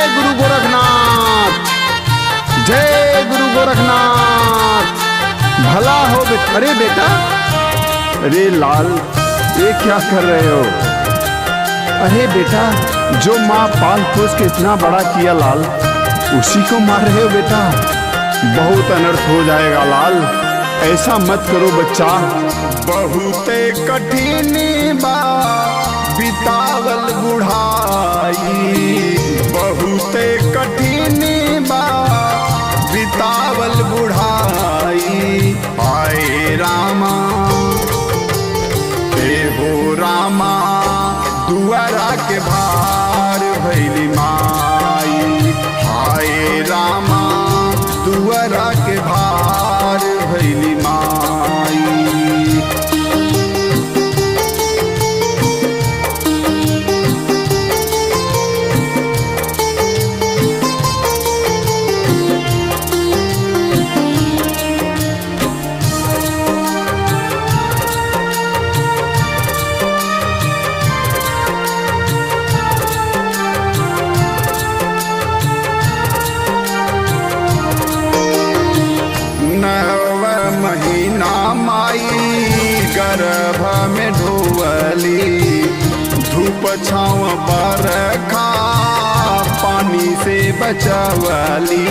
गुरु गोरखनाथ, जय गुरु गोरखनाथ। भला हो बेटा। अरे बेटा, अरे लाल, ये क्या कर रहे हो? अरे बेटा, जो माँ पाल पोस के इतना बड़ा किया लाल, उसी को मार रहे हो बेटा। बहुत अनर्थ हो जाएगा लाल, ऐसा मत करो बच्चा। बहुत कठिन बा बितावल बुढ़ाई, बहुत कठिन बा बितावल बुढ़ाई। आए रामा, हे हो रामा, दुआरा के भार भैली माई। हाय रामा, दुआरा के भार भैली माई। महीना माई गर्भ में ढोवली, धूप छाँव बरखा पानी से बचावली।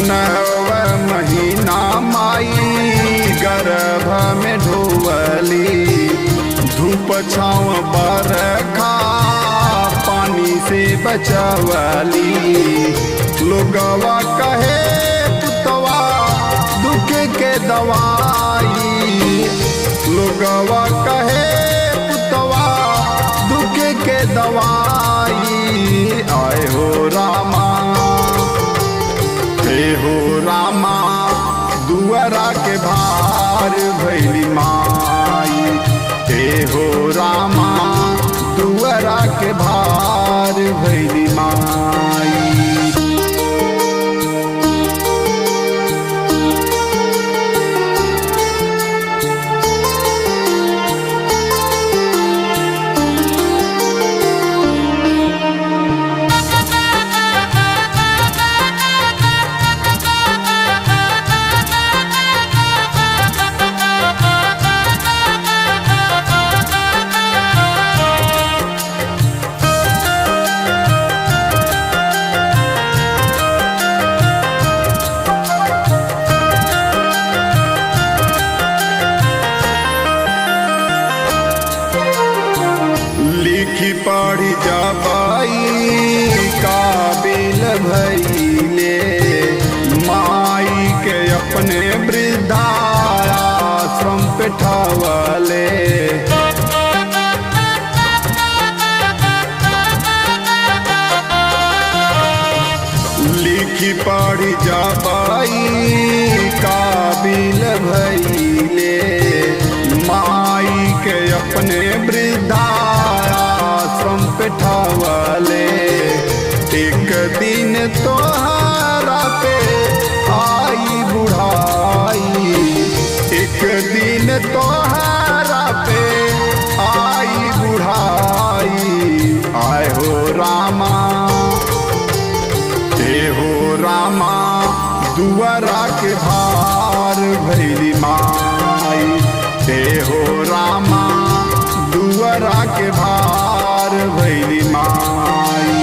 नव महीना माई गर्भ में ढोवली, धूप छाँव बरखा पानी से बचावली। लोगवा कहे पुतवा दुख के दवाई, लोगवा कहे पुतवा दुख के दवाई। आए हो रामा, हे हो रामा, दुआरा के भार भैली माई। हे हो रामा, दुआरा के भार भैली माई। लिखी पढ़ी जाबाई काबिल भइले, माई के अपने वृद्धाश्रम पे ठावले। लिखी पढ़ी जाबाई काबिल भइले, माई के अपने वृद्धाश्रम पे ठावले। एक दिन तोहरा पे आई बुढ़ाई, एक दिन तोहरा पे आई बुढ़ाई। आए हो रामा, हे हो रामा, दुआरा के भार भैली माई। हे हो रामा, दुआरा के भार भैली माई।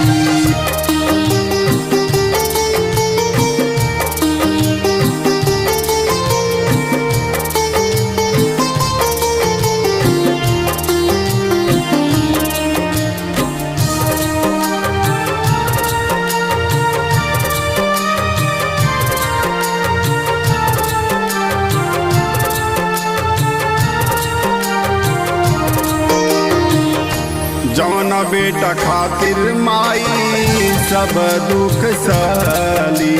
जौना बेटा खातिर माई सब दुख सहली,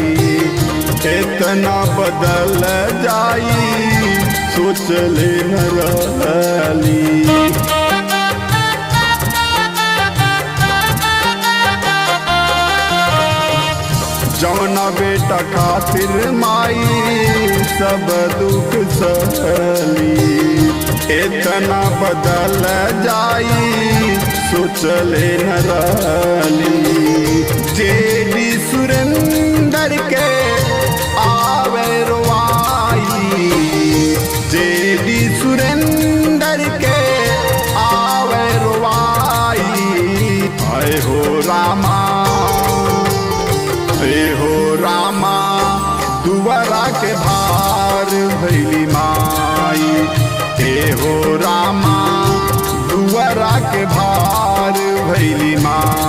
इतना बदल जाई सोच ले न रहली। जौना बेटा खातिर माई सब दुख सहली, इतना बदल जाई सोचले न रहली। जेडी सुरेंद्र के आवे रोवाई, जेडी सुरेंद्र के आवे रोवाई। आए हो रामा, ए हो रामा, दुआरा के भार भैली माई। ए हो रामा, दुआरा के भार भैली माई।